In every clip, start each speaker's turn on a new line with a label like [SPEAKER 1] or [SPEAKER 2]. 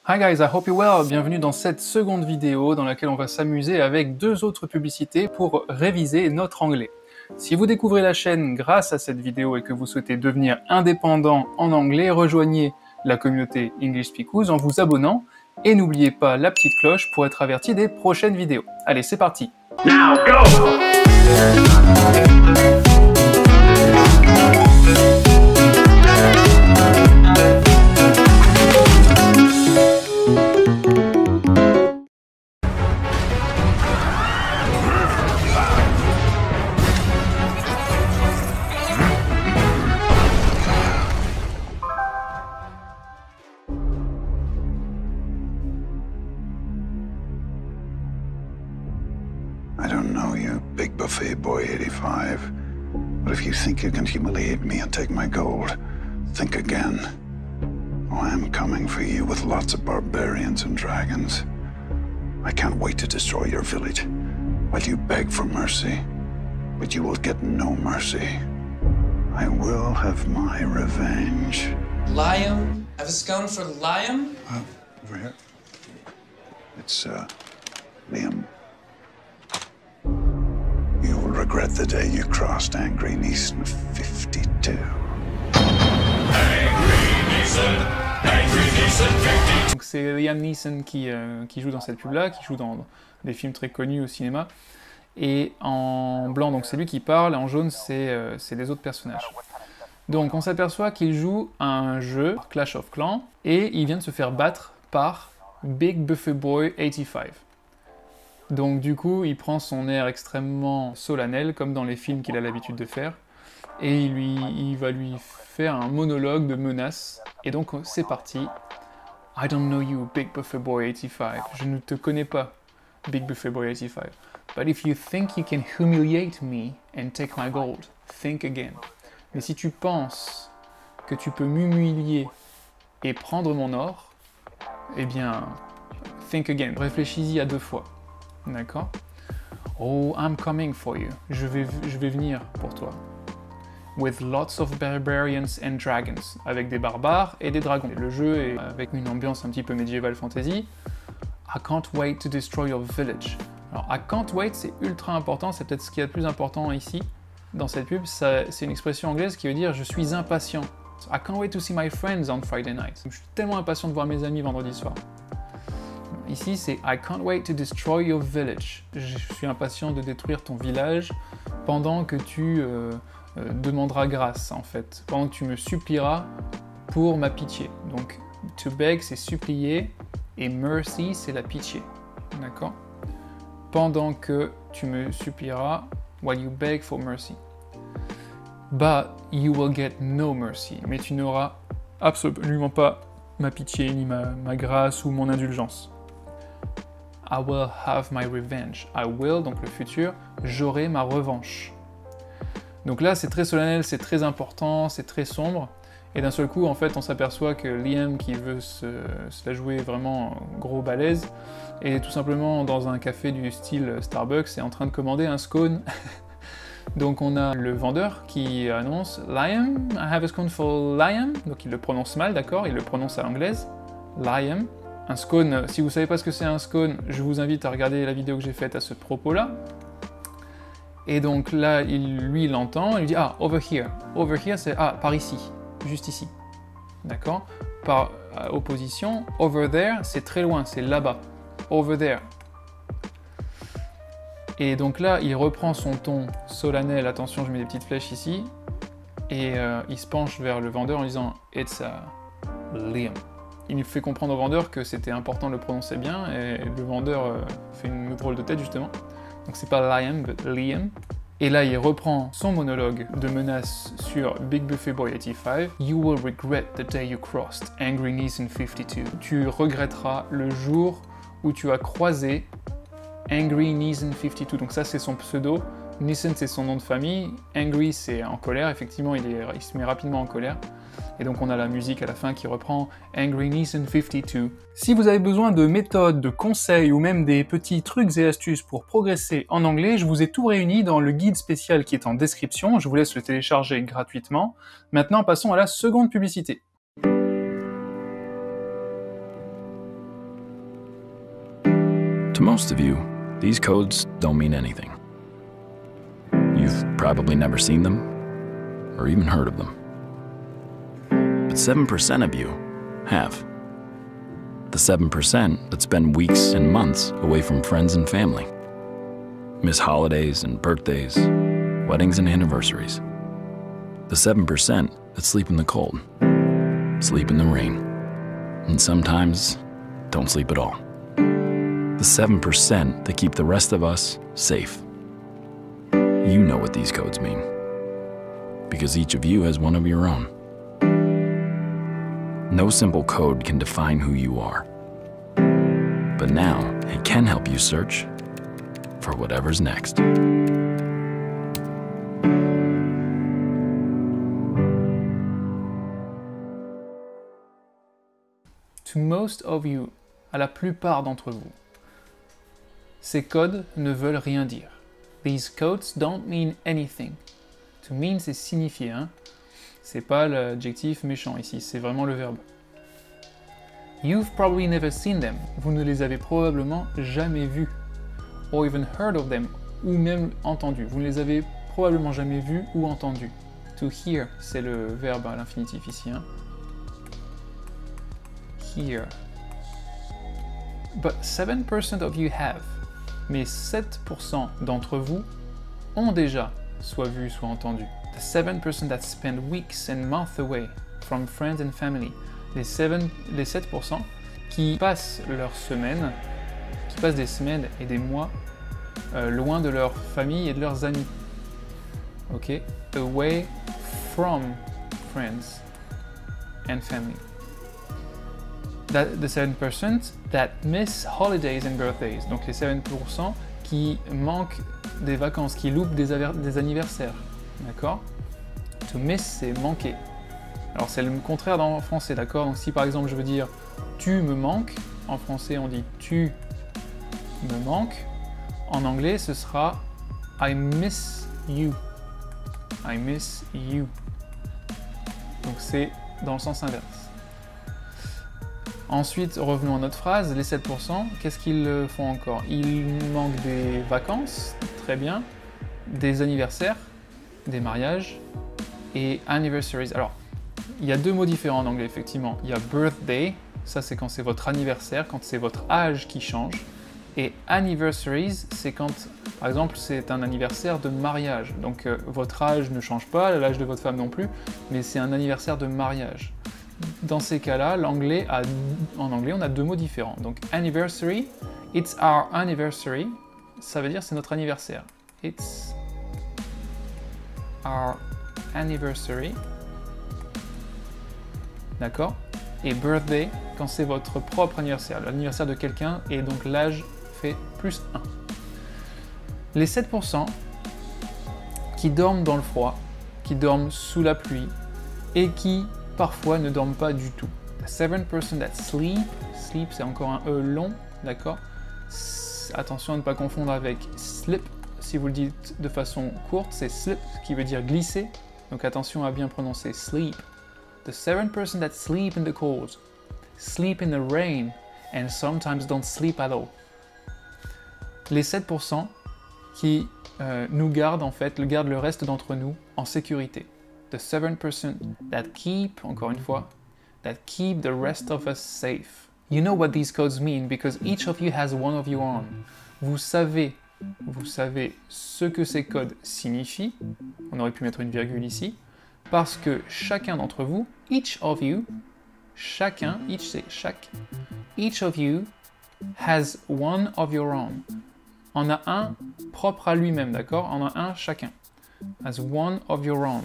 [SPEAKER 1] Hi guys, I hope you're well. Bienvenue dans cette seconde vidéo dans laquelle on va s'amuser avec deux autres publicités pour réviser notre anglais. Si vous découvrez la chaîne grâce à cette vidéo et que vous souhaitez devenir indépendant en anglais, rejoignez la communauté English Speakers en vous abonnant et n'oubliez pas la petite cloche pour être averti des prochaines vidéos. Allez, c'est parti.
[SPEAKER 2] Now go!
[SPEAKER 3] I don't know you, Big Buffet Boy 85, but if you think you can humiliate me and take my gold, think again. Oh, I'm coming for you with lots of barbarians and dragons. I can't wait to destroy your village while you beg for mercy, but you will get no mercy. I will have my revenge.
[SPEAKER 4] Liam? Have a scone for Liam?
[SPEAKER 3] Over here. It's, Liam. You will regret the day you crossed Angry Neeson 52.
[SPEAKER 1] Donc c'est Liam Neeson qui joue dans cette pub-là, qui joue dans des films très connus au cinéma. Et en blanc, donc c'est lui qui parle, et en jaune, c'est les autres personnages. Donc on s'aperçoit qu'il joue à un jeu, Clash of Clans, et il vient de se faire battre par Big Buffet Boy 85. Donc du coup, il prend son air extrêmement solennel, comme dans les films qu'il a l'habitude de faire, et il va lui faire un monologue de menaces. Et donc c'est parti. I don't know you, Big Buffet Boy 85. Je ne te connais pas, Big Buffet Boy 85. But if you think you can humiliate me and take my gold, think again. Mais si tu penses que tu peux m'humilier et prendre mon or, eh bien, think again. Réfléchis-y à deux fois. D'accord? Oh, I'm coming for you. Je vais venir pour toi. With lots of barbarians and dragons. Avec des barbares et des dragons. Le jeu est avec une ambiance un petit peu médiévale fantasy. I can't wait to destroy your village. Alors, I can't wait, c'est ultra important. C'est peut-être ce qu'il y a de plus important ici, dans cette pub. C'est une expression anglaise qui veut dire « je suis impatient ». I can't wait to see my friends on Friday night. Je suis tellement impatient de voir mes amis vendredi soir. Ici, c'est I can't wait to destroy your village. Je suis impatient de détruire ton village pendant que tu demanderas grâce, en fait. Pendant que tu me supplieras pour ma pitié. Donc, to beg, c'est supplier, et mercy, c'est la pitié. D'accord? Pendant que tu me supplieras, while you beg for mercy. But you will get no mercy. Mais tu n'auras absolument pas ma pitié, ni ma grâce ou mon indulgence. I will have my revenge. I will, donc le futur, j'aurai ma revanche. Donc là, c'est très solennel, c'est très important, c'est très sombre. Et d'un seul coup, en fait, on s'aperçoit que Liam, qui veut se la jouer vraiment gros balèze, est tout simplement dans un café du style Starbucks et en train de commander un scone. Donc on a le vendeur qui annonce « Liam, I have a scone for Liam ». Donc il le prononce mal, d'accord, il le prononce à l'anglaise. Liam. Un scone, si vous ne savez pas ce que c'est un scone, je vous invite à regarder la vidéo que j'ai faite à ce propos-là. Et donc là, lui, il l'entend, il lui dit « Ah, over here ». Over here, c'est « Ah, par ici ». Juste ici. D'accord? Par opposition, over there, c'est très loin, c'est là-bas. Over there. Et donc là, il reprend son ton solennel, attention, je mets des petites flèches ici, et il se penche vers le vendeur en disant « It's Liam ». Il fait comprendre au vendeur que c'était important de le prononcer bien, et le vendeur fait une drôle de tête justement. Donc c'est pas Liam, mais Liam. Et là, il reprend son monologue de menace sur Big Buffet Boy 85. You will regret the day you crossed Angry Neeson 52. Tu regretteras le jour où tu as croisé Angry Neeson 52. Donc ça, c'est son pseudo. Neeson, c'est son nom de famille. Angry, c'est en colère. Effectivement, il se met rapidement en colère. Et donc on a la musique à la fin qui reprend Angry Neeson 52. Si vous avez besoin de méthodes, de conseils ou même des petits trucs et astuces pour progresser en anglais, je vous ai tout réuni dans le guide spécial qui est en description. Je vous laisse le télécharger gratuitement. Maintenant, passons à la seconde publicité.
[SPEAKER 2] To most of you, these codes don't mean anything. You've probably never seen them, or even heard of them. But 7% of you have. The 7% that spend weeks and months away from friends and family. Miss holidays and birthdays, weddings and anniversaries. The 7% that sleep in the cold, sleep in the rain, and sometimes don't sleep at all. The 7% that keep the rest of us safe. You know what these codes mean, because each of you has one of your own. No simple code can define who you are, but now it can help you search for whatever's next.
[SPEAKER 1] To most of you, à la plupart d'entre vous, ces codes ne veulent rien dire. These codes don't mean anything. To mean, c'est signifier, hein. C'est pas l'adjectif méchant ici, c'est vraiment le verbe. You've probably never seen them. Vous ne les avez probablement jamais vus. Or even heard of them. Ou même entendus. Vous ne les avez probablement jamais vus ou entendus. To hear, c'est le verbe à l'infinitif ici, hein. Hear. But 7% of you have. Mais 7% d'entre vous ont déjà soit vu, soit entendu. The 7% that spend weeks and months away from friends and family. Les 7% qui passent leurs semaines, qui passent des semaines et des mois loin de leur famille et de leurs amis. Ok? Away from friends and family. The 7% that miss holidays and birthdays. Donc les 7% qui manquent des vacances, qui loupent des anniversaires. D'accord? To miss, c'est manquer. Alors c'est le contraire en français, d'accord? Donc si par exemple je veux dire tu me manques, en français on dit tu me manques. En anglais ce sera I miss you. I miss you. Donc c'est dans le sens inverse. Ensuite, revenons à notre phrase, les 7%, qu'est-ce qu'ils font encore? Ils manquent des vacances, très bien, des anniversaires, des mariages et anniversaries. Alors, il y a deux mots différents en anglais, effectivement. Il y a birthday, ça c'est quand c'est votre anniversaire, quand c'est votre âge qui change. Et anniversaries, c'est quand, par exemple, c'est un anniversaire de mariage. Donc, votre âge ne change pas, l'âge de votre femme non plus, mais c'est un anniversaire de mariage. Dans ces cas-là, en anglais, on a deux mots différents. Donc, anniversary, it's our anniversary, ça veut dire c'est notre anniversaire. It's our anniversary. D'accord? Et birthday, quand c'est votre propre anniversaire, l'anniversaire de quelqu'un, et donc l'âge fait plus 1. Les 7% qui dorment dans le froid, qui dorment sous la pluie, et qui parfois ne dorment pas du tout. The 7% that sleep, sleep c'est encore un E long, d'accord? Attention à ne pas confondre avec slip, si vous le dites de façon courte, c'est slip, qui veut dire glisser, donc attention à bien prononcer sleep. The 7% that sleep in the cold, sleep in the rain, and sometimes don't sleep at all. Les 7% qui nous gardent, en fait, gardent le reste d'entre nous en sécurité. The 7% that keep, encore une fois, that keep the rest of us safe. You know what these codes mean because each of you has one of your own. Vous savez ce que ces codes signifient. On aurait pu mettre une virgule ici. Parce que chacun d'entre vous, each of you, chacun, each c'est chaque, each of you has one of your own. On a un propre à lui-même, d'accord? On a un chacun. As one of your own.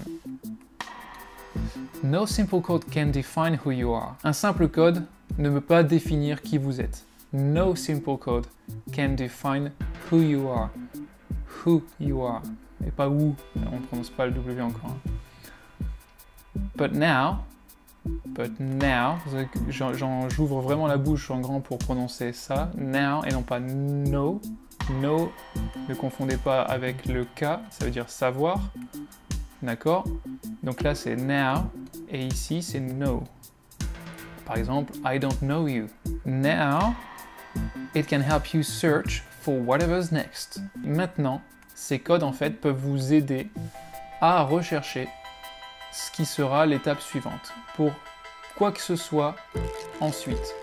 [SPEAKER 1] No simple code can define who you are. Un simple code ne peut pas définir qui vous êtes. No simple code can define who you are. Who you are. Et pas who, on ne prononce pas le W encore. But now, j'ouvre vraiment la bouche en grand pour prononcer ça. Now et non pas no. No, ne confondez pas avec le K, ça veut dire savoir. D'accord? Donc là c'est now et ici c'est know. Par exemple, I don't know you. Now, It can help you search for whatever's next. Maintenant, ces codes en fait peuvent vous aider à rechercher ce qui sera l'étape suivante pour quoi que ce soit ensuite.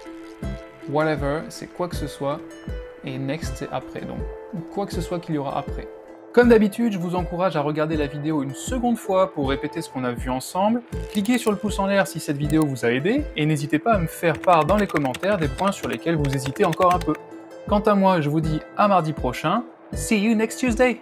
[SPEAKER 1] Whatever, c'est quoi que ce soit, et next, c'est après, donc quoi que ce soit qu'il y aura après. Comme d'habitude, je vous encourage à regarder la vidéo une seconde fois pour répéter ce qu'on a vu ensemble. Cliquez sur le pouce en l'air si cette vidéo vous a aidé, et n'hésitez pas à me faire part dans les commentaires des points sur lesquels vous hésitez encore un peu. Quant à moi, je vous dis à mardi prochain. See you next Tuesday!